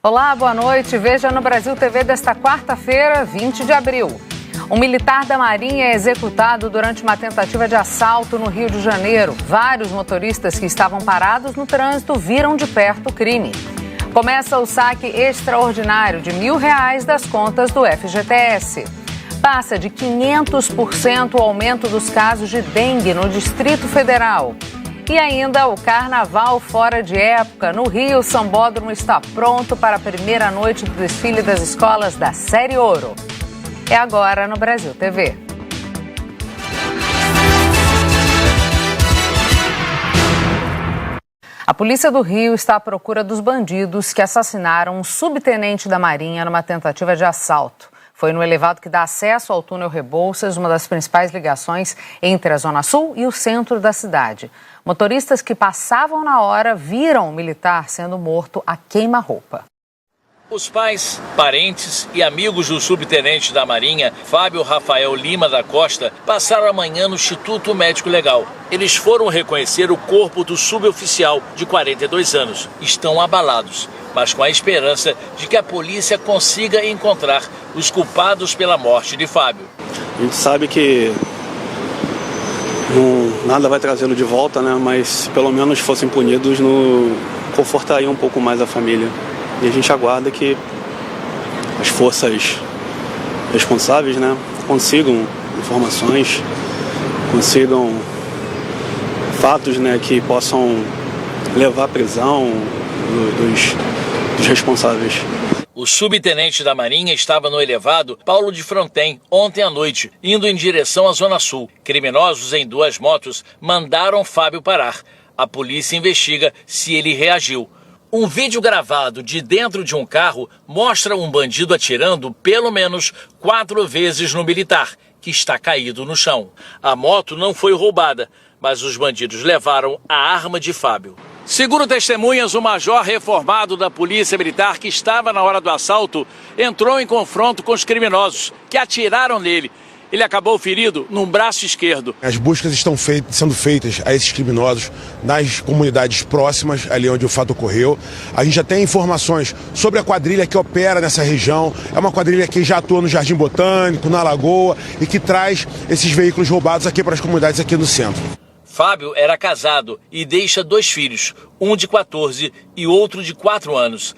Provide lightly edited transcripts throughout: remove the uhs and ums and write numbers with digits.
Olá, boa noite. Veja no Brasil TV desta quarta-feira, 20 de abril. Um militar da Marinha é executado durante uma tentativa de assalto no Rio de Janeiro. Vários motoristas que estavam parados no trânsito viram de perto o crime. Começa o saque extraordinário de R$1.000 das contas do FGTS. Passa de 500% o aumento dos casos de dengue no Distrito Federal. E ainda o carnaval fora de época. No Rio, o Sambódromo está pronto para a primeira noite do desfile das escolas da Série Ouro. É agora no Brasil TV. A polícia do Rio está à procura dos bandidos que assassinaram um subtenente da Marinha numa tentativa de assalto. Foi no elevado que dá acesso ao túnel Rebouças, uma das principais ligações entre a Zona Sul e o centro da cidade. Motoristas que passavam na hora viram o militar sendo morto a queima-roupa. Os pais, parentes e amigos do subtenente da Marinha, Fábio Rafael Lima da Costa, passaram a manhã no Instituto Médico Legal. Eles foram reconhecer o corpo do suboficial de 42 anos. Estão abalados, mas com a esperança de que a polícia consiga encontrar os culpados pela morte de Fábio. A gente sabe que nada vai trazê-lo de volta, né? Mas se pelo menos fossem punidos, confortaria um pouco mais a família. E a gente aguarda que as forças responsáveis, né, consigam informações, consigam fatos, né, que possam levar à prisão dos responsáveis. O subtenente da Marinha estava no elevado Paulo de Fronten ontem à noite, indo em direção à Zona Sul. Criminosos em 2 motos mandaram Fábio parar. A polícia investiga se ele reagiu. Um vídeo gravado de dentro de um carro mostra um bandido atirando pelo menos 4 vezes no militar, que está caído no chão. A moto não foi roubada, mas os bandidos levaram a arma de Fábio. Segundo testemunhas, o major reformado da Polícia Militar, que estava na hora do assalto, entrou em confronto com os criminosos, que atiraram nele. Ele acabou ferido num braço esquerdo. As buscas estão sendo feitas a esses criminosos nas comunidades próximas, ali onde o fato ocorreu. A gente já tem informações sobre a quadrilha que opera nessa região. É uma quadrilha que já atua no Jardim Botânico, na Lagoa, e que traz esses veículos roubados aqui para as comunidades aqui no centro. Fábio era casado e deixa 2 filhos, um de 14 e outro de 4 anos.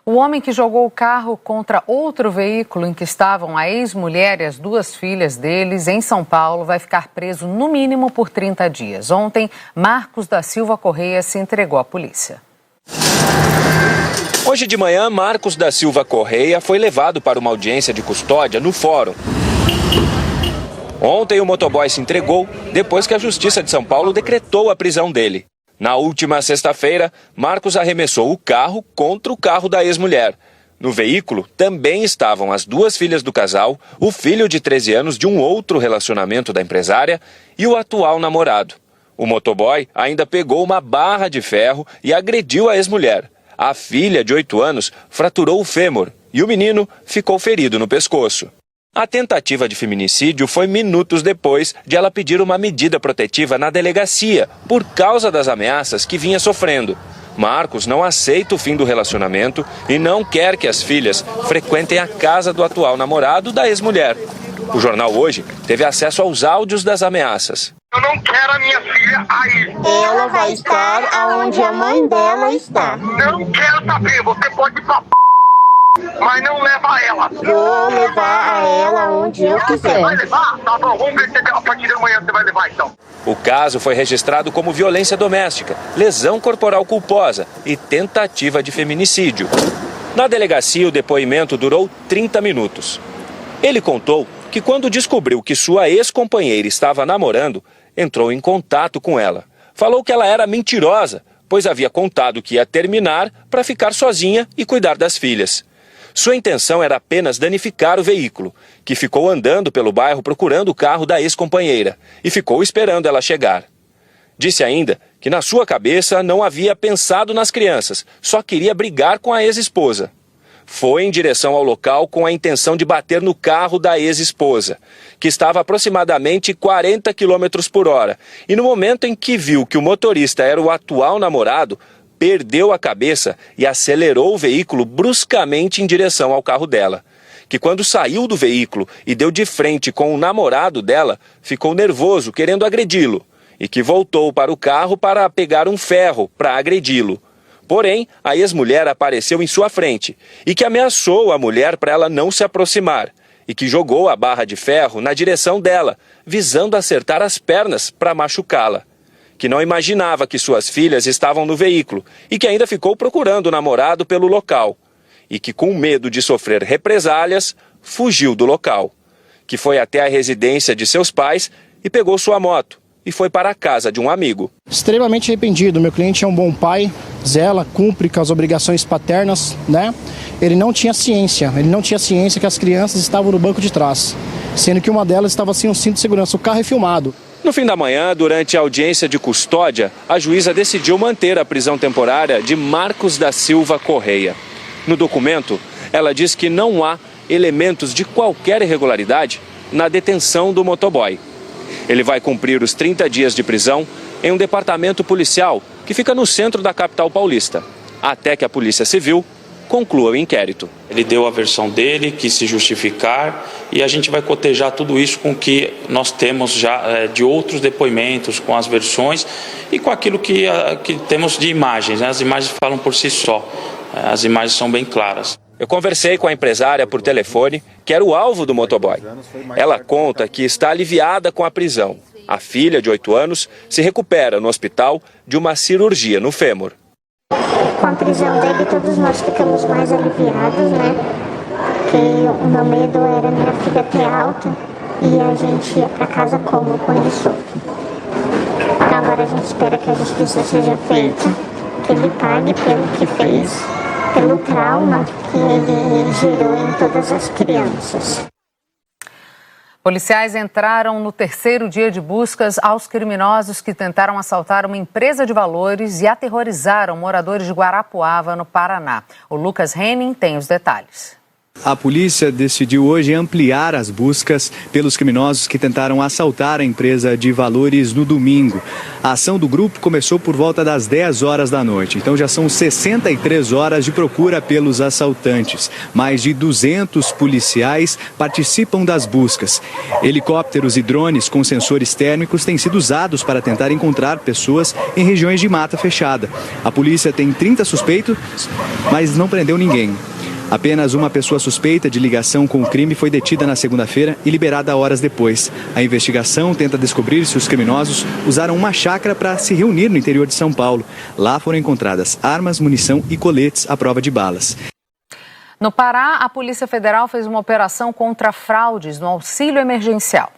O homem que jogou o carro contra outro veículo em que estavam a ex-mulher e as 2 filhas deles em São Paulo vai ficar preso no mínimo por 30 dias. Ontem, Marcos da Silva Correia se entregou à polícia. Hoje de manhã, Marcos da Silva Correia foi levado para uma audiência de custódia no Fórum. Ontem, o motoboy se entregou depois que a Justiça de São Paulo decretou a prisão dele. Na última sexta-feira, Marcos arremessou o carro contra o carro da ex-mulher. No veículo também estavam as 2 filhas do casal, o filho de 13 anos de um outro relacionamento da empresária e o atual namorado. O motoboy ainda pegou uma barra de ferro e agrediu a ex-mulher. A filha, de 8 anos, fraturou o fêmur e o menino ficou ferido no pescoço. A tentativa de feminicídio foi minutos depois de ela pedir uma medida protetiva na delegacia, por causa das ameaças que vinha sofrendo. Marcos não aceita o fim do relacionamento e não quer que as filhas frequentem a casa do atual namorado da ex-mulher. O jornal Hoje teve acesso aos áudios das ameaças. Eu não quero a minha filha aí. Ela vai estar aonde a mãe dela está. Não quero saber, você pode ir pra mas não leva ela. Vou levar a ela onde eu quiser. Você vai levar? Tá bom, vamos ver se a partir de amanhã você vai levar então. O caso foi registrado como violência doméstica, lesão corporal culposa e tentativa de feminicídio. Na delegacia, o depoimento durou 30 minutos. Ele contou que quando descobriu que sua ex-companheira estava namorando, entrou em contato com ela. Falou que ela era mentirosa, pois havia contado que ia terminar para ficar sozinha e cuidar das filhas. Sua intenção era apenas danificar o veículo, que ficou andando pelo bairro procurando o carro da ex-companheira e ficou esperando ela chegar. Disse ainda que na sua cabeça não havia pensado nas crianças, só queria brigar com a ex-esposa. Foi em direção ao local com a intenção de bater no carro da ex-esposa, que estava a aproximadamente 40 km por hora, e no momento em que viu que o motorista era o atual namorado, perdeu a cabeça e acelerou o veículo bruscamente em direção ao carro dela, que quando saiu do veículo e deu de frente com o namorado dela, ficou nervoso, querendo agredi-lo, e que voltou para o carro para pegar um ferro para agredi-lo. Porém, a ex-mulher apareceu em sua frente e que ameaçou a mulher para ela não se aproximar e que jogou a barra de ferro na direção dela, visando acertar as pernas para machucá-la. Que não imaginava que suas filhas estavam no veículo e que ainda ficou procurando o namorado pelo local. E que, com medo de sofrer represálias, fugiu do local. Que foi até a residência de seus pais e pegou sua moto e foi para a casa de um amigo. Extremamente arrependido. Meu cliente é um bom pai, zela, cumpre com as obrigações paternas, né? Ele não tinha ciência que as crianças estavam no banco de trás, sendo que uma delas estava sem um cinto de segurança. O carro é filmado. No fim da manhã, durante a audiência de custódia, a juíza decidiu manter a prisão temporária de Marcos da Silva Correia. No documento, ela diz que não há elementos de qualquer irregularidade na detenção do motoboy. Ele vai cumprir os 30 dias de prisão em um departamento policial que fica no centro da capital paulista, até que a Polícia Civil conclua o inquérito. Ele deu a versão dele, quis se justificar e a gente vai cotejar tudo isso com o que nós temos já de outros depoimentos, com as versões e com aquilo que temos de imagens, né? As imagens falam por si só, as imagens são bem claras. Eu conversei com a empresária por telefone, que era o alvo do motoboy. Ela conta que está aliviada com a prisão. A filha, de 8 anos, se recupera no hospital de uma cirurgia no fêmur. Com a prisão dele, todos nós ficamos mais aliviados, né? Porque o meu medo era minha filha ter alta e a gente ia para casa como com isso. Agora a gente espera que a justiça seja feita, que ele pague pelo que fez, pelo trauma que ele gerou em todas as crianças. Policiais entraram no terceiro dia de buscas aos criminosos que tentaram assaltar uma empresa de valores e aterrorizaram moradores de Guarapuava, no Paraná. O Lucas Henning tem os detalhes. A polícia decidiu hoje ampliar as buscas pelos criminosos que tentaram assaltar a empresa de valores no domingo. A ação do grupo começou por volta das 10 horas da noite, então já são 63 horas de procura pelos assaltantes. Mais de 200 policiais participam das buscas. Helicópteros e drones com sensores térmicos têm sido usados para tentar encontrar pessoas em regiões de mata fechada. A polícia tem 30 suspeitos, mas não prendeu ninguém. Apenas uma pessoa suspeita de ligação com o crime foi detida na segunda-feira e liberada horas depois. A investigação tenta descobrir se os criminosos usaram uma chácara para se reunir no interior de São Paulo. Lá foram encontradas armas, munição e coletes à prova de balas. No Pará, a Polícia Federal fez uma operação contra fraudes no auxílio emergencial.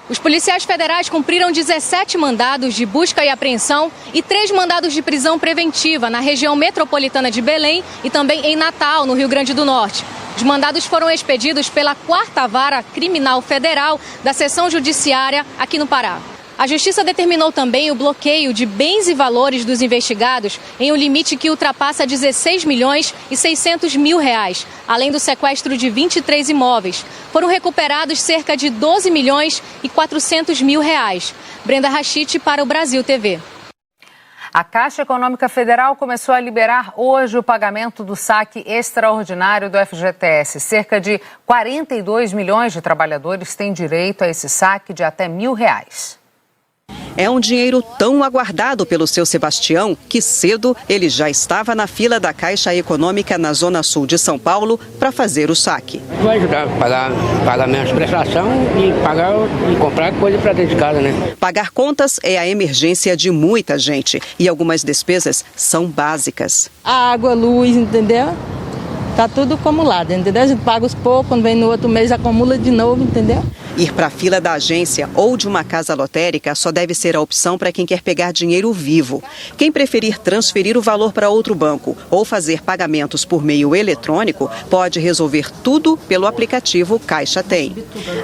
Os policiais federais cumpriram 17 mandados de busca e apreensão e 3 mandados de prisão preventiva na região metropolitana de Belém e também em Natal, no Rio Grande do Norte. Os mandados foram expedidos pela 4ª Vara Criminal Federal da Seção Judiciária aqui no Pará. A Justiça determinou também o bloqueio de bens e valores dos investigados em um limite que ultrapassa 16 milhões e 600 mil reais, além do sequestro de 23 imóveis. Foram recuperados cerca de 12 milhões e 400 mil reais. Brenda Rachite para o Brasil TV. A Caixa Econômica Federal começou a liberar hoje o pagamento do saque extraordinário do FGTS. Cerca de 42 milhões de trabalhadores têm direito a esse saque de até R$1.000. É um dinheiro tão aguardado pelo seu Sebastião que cedo ele já estava na fila da Caixa Econômica na Zona Sul de São Paulo para fazer o saque. Vai ajudar a pagar menos prestação e comprar coisa para dentro de casa, né? Pagar contas é a emergência de muita gente e algumas despesas são básicas. A água, a luz, entendeu? Tá tudo acumulado, entendeu? A gente paga os poucos, quando vem no outro mês acumula de novo, entendeu? Ir para a fila da agência ou de uma casa lotérica só deve ser a opção para quem quer pegar dinheiro vivo. Quem preferir transferir o valor para outro banco ou fazer pagamentos por meio eletrônico pode resolver tudo pelo aplicativo Caixa Tem.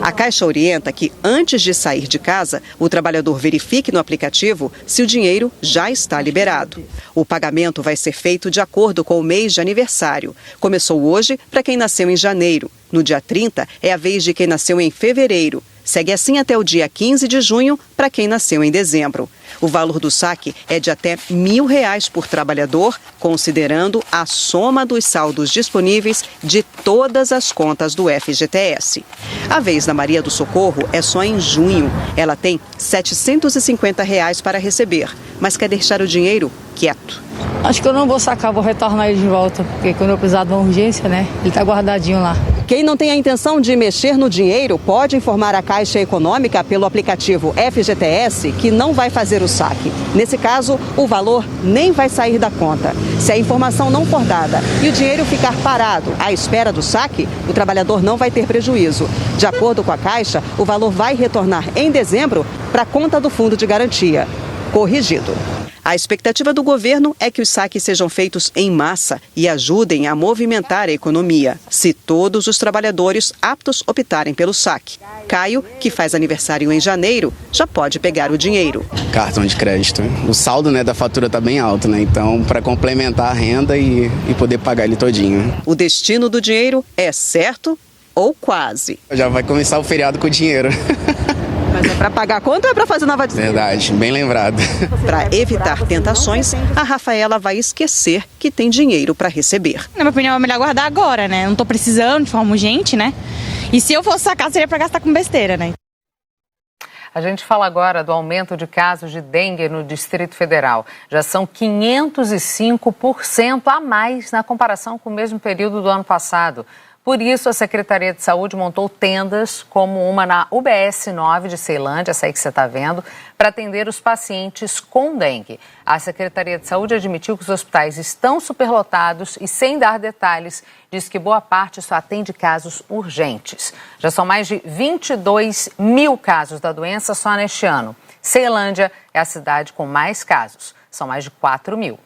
A Caixa orienta que antes de sair de casa, o trabalhador verifique no aplicativo se o dinheiro já está liberado. O pagamento vai ser feito de acordo com o mês de aniversário. Começou hoje para quem nasceu em janeiro. No dia 30, é a vez de quem nasceu em fevereiro. Segue assim até o dia 15 de junho para quem nasceu em dezembro. O valor do saque é de até R$1.000 por trabalhador, considerando a soma dos saldos disponíveis de todas as contas do FGTS. A vez da Maria do Socorro é só em junho. Ela tem R$750 para receber, mas quer deixar o dinheiro quieto. Acho que eu não vou sacar, vou retornar ele de volta, porque quando eu precisar de uma urgência, né, ele está guardadinho lá. Quem não tem a intenção de mexer no dinheiro pode informar a Caixa Econômica pelo aplicativo FGTS que não vai fazer o saque. Nesse caso, o valor nem vai sair da conta. Se a informação não for dada e o dinheiro ficar parado à espera do saque, o trabalhador não vai ter prejuízo. De acordo com a Caixa, o valor vai retornar em dezembro para a conta do Fundo de Garantia. Corrigido. A expectativa do governo é que os saques sejam feitos em massa e ajudem a movimentar a economia, se todos os trabalhadores aptos optarem pelo saque. Caio, que faz aniversário em janeiro, já pode pegar o dinheiro. Cartão de crédito. O saldo, da fatura está bem alto, Então, para complementar a renda e poder pagar ele todinho. O destino do dinheiro é certo ou quase. Já vai começar o feriado com o dinheiro. Mas é para pagar a conta ou é para fazer nova dívida? Verdade, bem lembrado. Para evitar tentações, a Rafaela vai esquecer que tem dinheiro para receber. Na minha opinião, é melhor guardar agora, Não estou precisando de forma urgente, E se eu fosse sacar, seria para gastar com besteira, A gente fala agora do aumento de casos de dengue no Distrito Federal. Já são 505% a mais na comparação com o mesmo período do ano passado. Por isso, a Secretaria de Saúde montou tendas, como uma na UBS 9 de Ceilândia, essa aí que você está vendo, para atender os pacientes com dengue. A Secretaria de Saúde admitiu que os hospitais estão superlotados e, sem dar detalhes, diz que boa parte só atende casos urgentes. Já são mais de 22 mil casos da doença só neste ano. Ceilândia é a cidade com mais casos, são mais de 4 mil.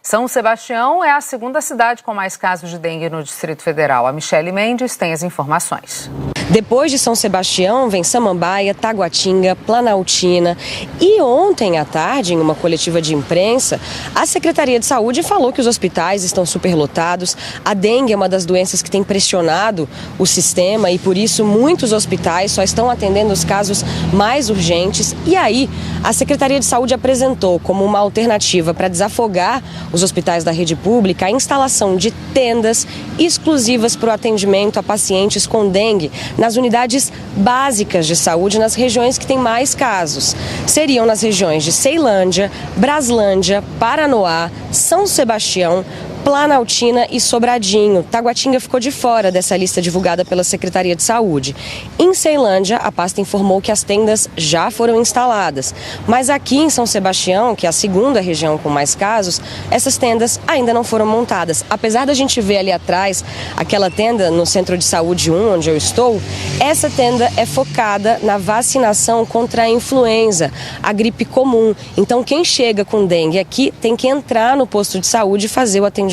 São Sebastião é a segunda cidade com mais casos de dengue no Distrito Federal. A Michele Mendes tem as informações. Depois de São Sebastião, vem Samambaia, Taguatinga, Planaltina. E ontem à tarde, em uma coletiva de imprensa, a Secretaria de Saúde falou que os hospitais estão superlotados. A dengue é uma das doenças que tem pressionado o sistema e, por isso, muitos hospitais só estão atendendo os casos mais urgentes. E aí, a Secretaria de Saúde apresentou como uma alternativa para desafogar os hospitais da rede pública a instalação de tendas exclusivas para o atendimento a pacientes com dengue nas unidades básicas de saúde nas regiões que têm mais casos. Seriam nas regiões de Ceilândia, Braslândia, Paranoá, São Sebastião, Planaltina e Sobradinho. Taguatinga ficou de fora dessa lista divulgada pela Secretaria de Saúde. Em Ceilândia, a pasta informou que as tendas já foram instaladas. Mas aqui em São Sebastião, que é a segunda região com mais casos, essas tendas ainda não foram montadas. Apesar da gente ver ali atrás aquela tenda no Centro de Saúde 1, onde eu estou, essa tenda é focada na vacinação contra a influenza, a gripe comum. Então, quem chega com dengue aqui tem que entrar no posto de saúde e fazer o atendimento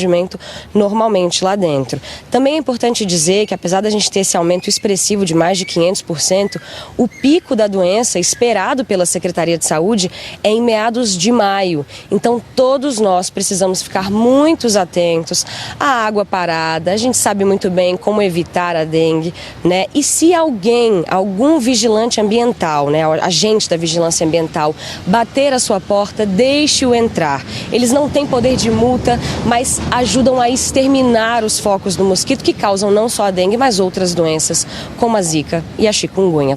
normalmente lá dentro. Também é importante dizer que, apesar da gente ter esse aumento expressivo de mais de 500%, o pico da doença esperado pela Secretaria de Saúde é em meados de maio. Então, todos nós precisamos ficar muito atentos à água parada. A gente sabe muito bem como evitar a dengue, E se algum vigilante ambiental, agente da vigilância ambiental, bater a sua porta, deixe-o entrar. Eles não têm poder de multa, mas ajudam a exterminar os focos do mosquito que causam não só a dengue, mas outras doenças, como a zika e a chikungunya.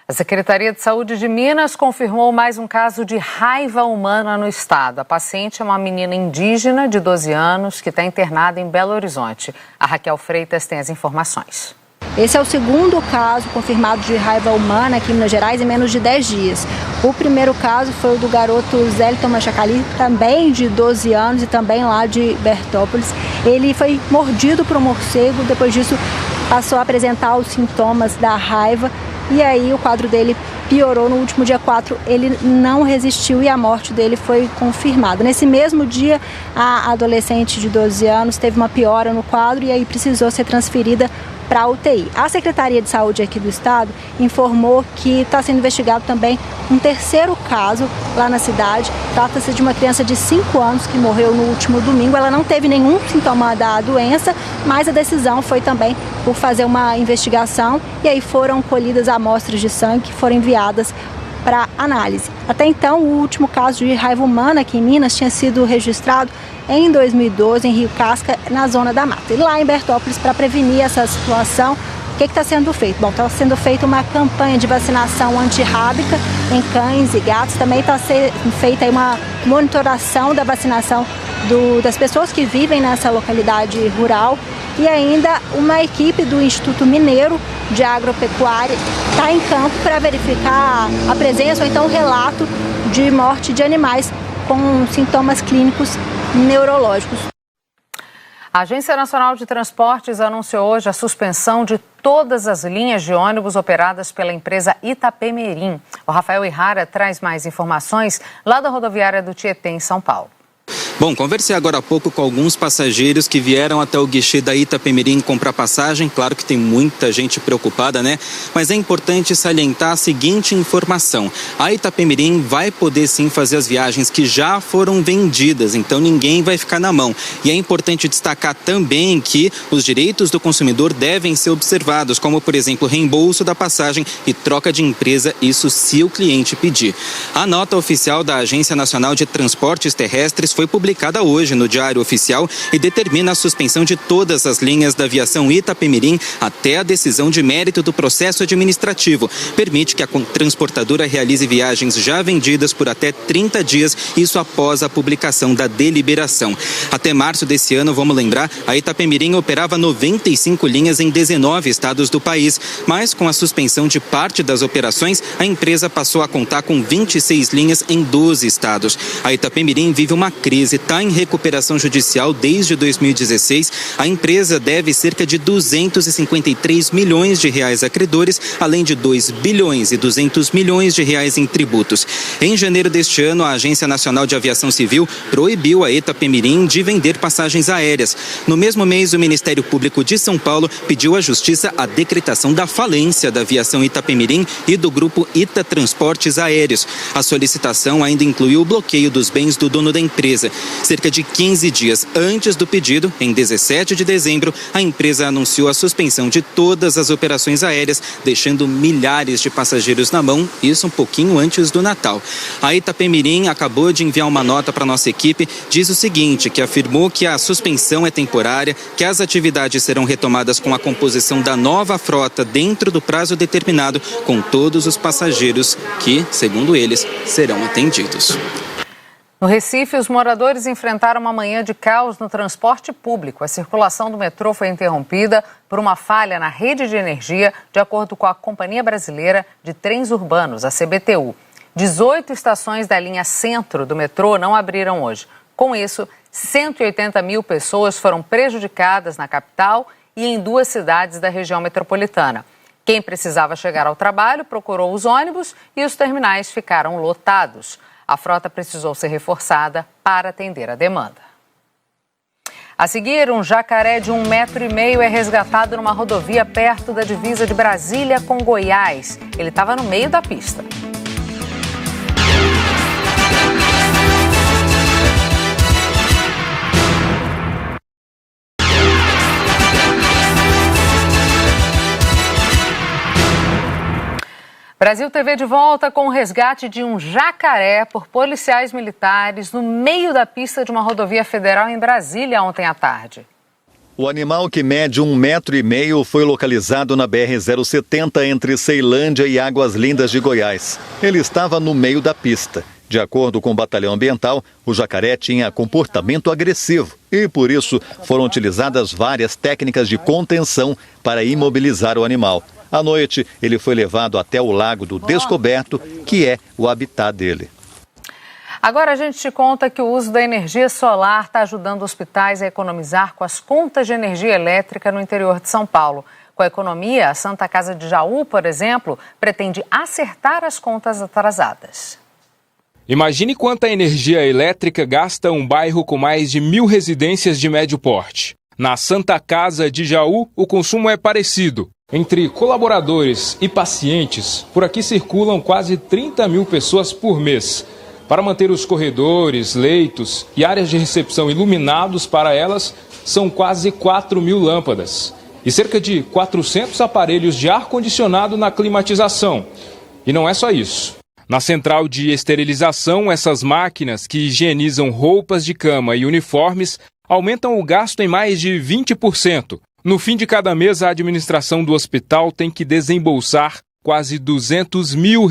A Secretaria de Saúde de Minas confirmou mais um caso de raiva humana no estado. A paciente é uma menina indígena de 12 anos que está internada em Belo Horizonte. A Raquel Freitas tem as informações. Esse é o segundo caso confirmado de raiva humana aqui em Minas Gerais em menos de 10 dias. O primeiro caso foi o do garoto Zélito Machacali, também de 12 anos e também lá de Bertópolis. Ele foi mordido por um morcego, depois disso passou a apresentar os sintomas da raiva e aí o quadro dele piorou. No último dia 4 ele não resistiu e a morte dele foi confirmada. Nesse mesmo dia, a adolescente de 12 anos teve uma piora no quadro e aí precisou ser transferida para a UTI. A Secretaria de Saúde aqui do estado informou que está sendo investigado também um terceiro caso lá na cidade. Trata-se de uma criança de 5 anos que morreu no último domingo. Ela não teve nenhum sintoma da doença, mas a decisão foi também por fazer uma investigação e aí foram colhidas amostras de sangue que foram enviadas para análise. Até então, o último caso de raiva humana aqui em Minas tinha sido registrado em 2012 em Rio Casca, na Zona da Mata. E lá em Bertópolis, para prevenir essa situação, o que está sendo feito? Bom, está sendo feita uma campanha de vacinação antirrábica em cães e gatos. Também está sendo feita aí uma monitoração da vacinação das pessoas que vivem nessa localidade rural. E ainda uma equipe do Instituto Mineiro de Agropecuária está em campo para verificar a presença ou então o relato de morte de animais com sintomas clínicos neurológicos. A Agência Nacional de Transportes anunciou hoje a suspensão de todas as linhas de ônibus operadas pela empresa Itapemirim. O Rafael Ihara traz mais informações lá da rodoviária do Tietê, em São Paulo. Bom, conversei agora há pouco com alguns passageiros que vieram até o guichê da Itapemirim comprar passagem. Claro que tem muita gente preocupada, né? Mas é importante salientar a seguinte informação. A Itapemirim vai poder sim fazer as viagens que já foram vendidas, então ninguém vai ficar na mão. E é importante destacar também que os direitos do consumidor devem ser observados, como por exemplo, reembolso da passagem e troca de empresa, isso se o cliente pedir. A nota oficial da Agência Nacional de Transportes Terrestres foi publicada hoje no Diário Oficial e determina a suspensão de todas as linhas da aviação Itapemirim até a decisão de mérito do processo administrativo. Permite que a transportadora realize viagens já vendidas por até 30 dias, isso após a publicação da deliberação. Até março desse ano, vamos lembrar, a Itapemirim operava 95 linhas em 19 estados do país, mas com a suspensão de parte das operações, a empresa passou a contar com 26 linhas em 12 estados. A Itapemirim vive uma crise, está em recuperação judicial desde 2016. A empresa deve cerca de 253 milhões de reais a credores, além de 2 bilhões e 200 milhões de reais em tributos. Em janeiro deste ano, a Agência Nacional de Aviação Civil proibiu a Itapemirim de vender passagens aéreas. No mesmo mês, o Ministério Público de São Paulo pediu à Justiça a decretação da falência da aviação Itapemirim e do grupo Ita Transportes Aéreos. A solicitação ainda incluiu o bloqueio dos bens do dono da empresa. Cerca de 15 dias antes do pedido, em 17 de dezembro, a empresa anunciou a suspensão de todas as operações aéreas, deixando milhares de passageiros na mão, isso um pouquinho antes do Natal. A Itapemirim acabou de enviar uma nota para a nossa equipe, diz o seguinte, que afirmou que a suspensão é temporária, que as atividades serão retomadas com a composição da nova frota dentro do prazo determinado, com todos os passageiros que, segundo eles, serão atendidos. No Recife, os moradores enfrentaram uma manhã de caos no transporte público. A circulação do metrô foi interrompida por uma falha na rede de energia, de acordo com a Companhia Brasileira de Trens Urbanos, a CBTU. 18 estações da linha centro do metrô não abriram hoje. Com isso, 180 mil pessoas foram prejudicadas na capital e em 2 cidades da região metropolitana. Quem precisava chegar ao trabalho procurou os ônibus e os terminais ficaram lotados. A frota precisou ser reforçada para atender a demanda. A seguir, um jacaré de 1,5 metro é resgatado numa rodovia perto da divisa de Brasília com Goiás. Ele estava no meio da pista. Brasil TV de volta com o resgate de um jacaré por policiais militares no meio da pista de uma rodovia federal em Brasília ontem à tarde. O animal, que mede 1,5 metro, foi localizado na BR-070 entre Ceilândia e Águas Lindas de Goiás. Ele estava no meio da pista. De acordo com o Batalhão Ambiental, o jacaré tinha comportamento agressivo e, por isso, foram utilizadas várias técnicas de contenção para imobilizar o animal. À noite, ele foi levado até o Lago do Descoberto, que é o habitat dele. Agora a gente te conta que o uso da energia solar está ajudando hospitais a economizar com as contas de energia elétrica no interior de São Paulo. Com a economia, a Santa Casa de Jaú, por exemplo, pretende acertar as contas atrasadas. Imagine quanta energia elétrica gasta um bairro com mais de 1.000 residências de médio porte. Na Santa Casa de Jaú, o consumo é parecido. Entre colaboradores e pacientes, por aqui circulam quase 30 mil pessoas por mês. Para manter os corredores, leitos e áreas de recepção iluminados para elas, são quase 4 mil lâmpadas. E cerca de 400 aparelhos de ar-condicionado na climatização. E não é só isso. Na central de esterilização, essas máquinas que higienizam roupas de cama e uniformes aumentam o gasto em mais de 20%. No fim de cada mês, a administração do hospital tem que desembolsar quase R$200 mil.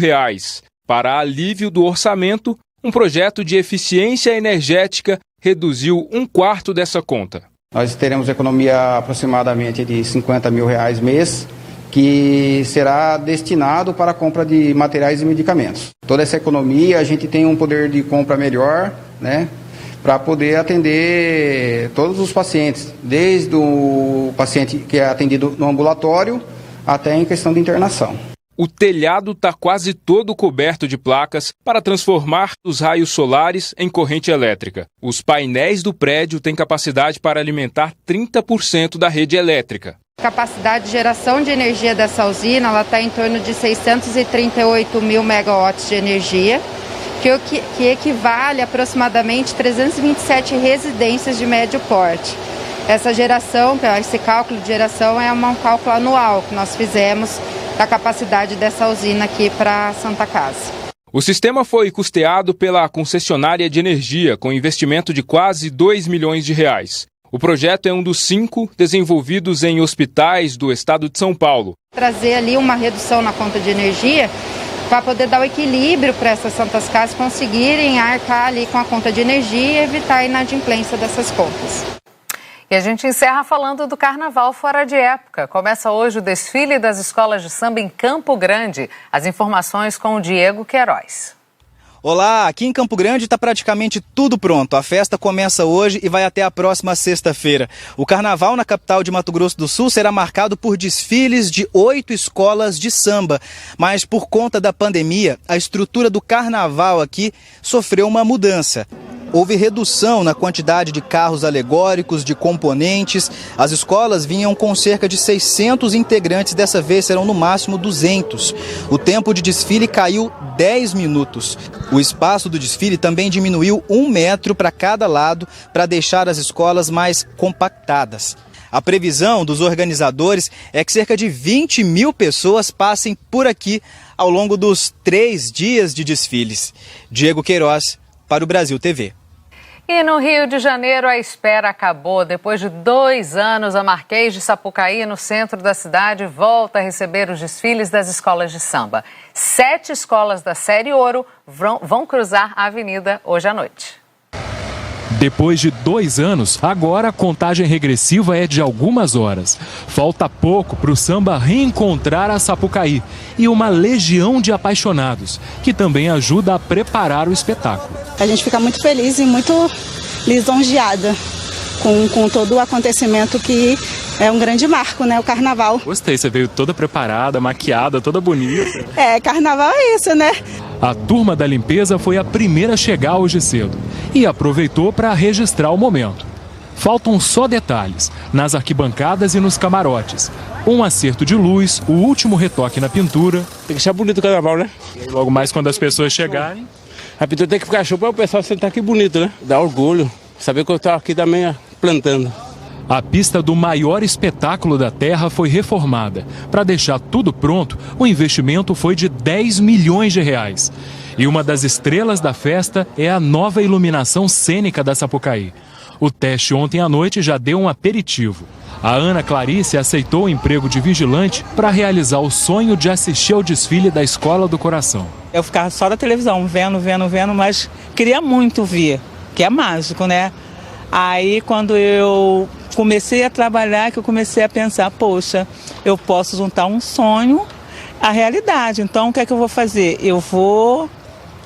Para alívio do orçamento, um projeto de eficiência energética reduziu 1/4 dessa conta. Nós teremos economia aproximadamente de R$50 mil mês, que será destinado para a compra de materiais e medicamentos. Toda essa economia, a gente tem um poder de compra melhor, né, para poder atender todos os pacientes, desde o paciente que é atendido no ambulatório até em questão de internação. O telhado está quase todo coberto de placas para transformar os raios solares em corrente elétrica. Os painéis do prédio têm capacidade para alimentar 30% da rede elétrica. A capacidade de geração de energia dessa usina está em torno de 638 mil megawatts de energia, que equivale a aproximadamente 327 residências de médio porte. Essa geração, esse cálculo de geração é um cálculo anual que nós fizemos da capacidade dessa usina aqui para Santa Casa. O sistema foi custeado pela concessionária de energia, com investimento de quase R$2 milhões. O projeto é um dos 5 desenvolvidos em hospitais do estado de São Paulo. Trazer ali uma redução na conta de energia para poder dar o equilíbrio para essas Santas Casas conseguirem arcar ali com a conta de energia e evitar a inadimplência dessas contas. E a gente encerra falando do Carnaval fora de época. Começa hoje o desfile das escolas de samba em Campo Grande. As informações com o Diego Queiroz. Olá, aqui em Campo Grande está praticamente tudo pronto. A festa começa hoje e vai até a próxima sexta-feira. O Carnaval na capital de Mato Grosso do Sul será marcado por desfiles de 8 escolas de samba. Mas por conta da pandemia, a estrutura do Carnaval aqui sofreu uma mudança. Houve redução na quantidade de carros alegóricos, de componentes. As escolas vinham com cerca de 600 integrantes, dessa vez serão no máximo 200. O tempo de desfile caiu 10 minutos. O espaço do desfile também diminuiu 1 metro para cada lado, para deixar as escolas mais compactadas. A previsão dos organizadores é que cerca de 20 mil pessoas passem por aqui ao longo dos 3 dias de desfiles. Diego Queiroz, para o Brasil TV. E no Rio de Janeiro a espera acabou. Depois de 2 anos, a Marquês de Sapucaí, no centro da cidade, volta a receber os desfiles das escolas de samba. 7 escolas da série Ouro vão cruzar a avenida hoje à noite. Depois de 2 anos, agora a contagem regressiva é de algumas horas. Falta pouco para o samba reencontrar a Sapucaí e uma legião de apaixonados, que também ajuda a preparar o espetáculo. A gente fica muito feliz e muito lisonjeada com todo o acontecimento que é um grande marco, né? O Carnaval. Gostei, você veio toda preparada, maquiada, toda bonita. Carnaval é isso, né? A turma da limpeza foi a primeira a chegar hoje cedo e aproveitou para registrar o momento. Faltam só detalhes, nas arquibancadas e nos camarotes. Um acerto de luz, o último retoque na pintura. Tem que achar bonito o carnaval, né? E logo mais quando as pessoas chegarem. A pintura tem que ficar show para o pessoal sentar aqui bonito, né? Dá orgulho, saber que eu estou aqui também plantando. A pista do maior espetáculo da Terra foi reformada. Para deixar tudo pronto, o investimento foi de R$10 milhões. E uma das estrelas da festa é a nova iluminação cênica da Sapucaí. O teste ontem à noite já deu um aperitivo. A Ana Clarice aceitou o emprego de vigilante para realizar o sonho de assistir ao desfile da Escola do Coração. Eu ficava só da televisão, vendo, mas queria muito ver, que é mágico, né? Aí quando eu comecei a trabalhar, que eu comecei a pensar, poxa, eu posso juntar um sonho à realidade. Então o que é que eu vou fazer? Eu vou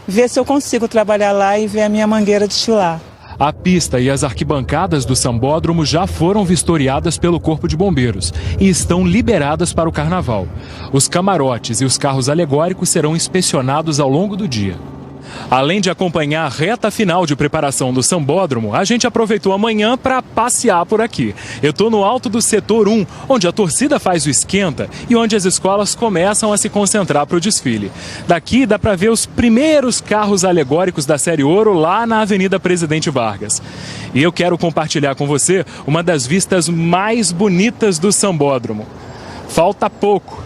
ver se eu consigo trabalhar lá e ver a minha mangueira desfilar. A pista e as arquibancadas do sambódromo já foram vistoriadas pelo Corpo de Bombeiros e estão liberadas para o carnaval. Os camarotes e os carros alegóricos serão inspecionados ao longo do dia. Além de acompanhar a reta final de preparação do Sambódromo, a gente aproveitou a manhã para passear por aqui. Eu estou no alto do setor 1, onde a torcida faz o esquenta e onde as escolas começam a se concentrar para o desfile. Daqui dá para ver os primeiros carros alegóricos da Série Ouro lá na Avenida Presidente Vargas. E eu quero compartilhar com você uma das vistas mais bonitas do Sambódromo. Falta pouco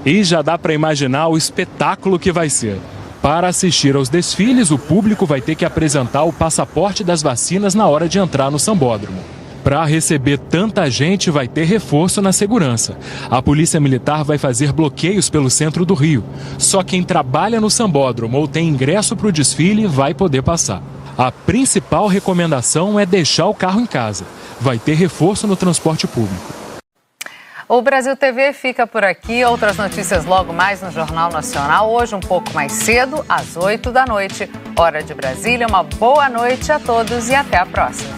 e já dá para imaginar o espetáculo que vai ser. Para assistir aos desfiles, o público vai ter que apresentar o passaporte das vacinas na hora de entrar no Sambódromo. Para receber tanta gente, vai ter reforço na segurança. A Polícia Militar vai fazer bloqueios pelo centro do Rio. Só quem trabalha no Sambódromo ou tem ingresso para o desfile vai poder passar. A principal recomendação é deixar o carro em casa. Vai ter reforço no transporte público. O Brasil TV fica por aqui. Outras notícias logo mais no Jornal Nacional. Hoje um pouco mais cedo, às 8h, hora de Brasília. Uma boa noite a todos e até a próxima.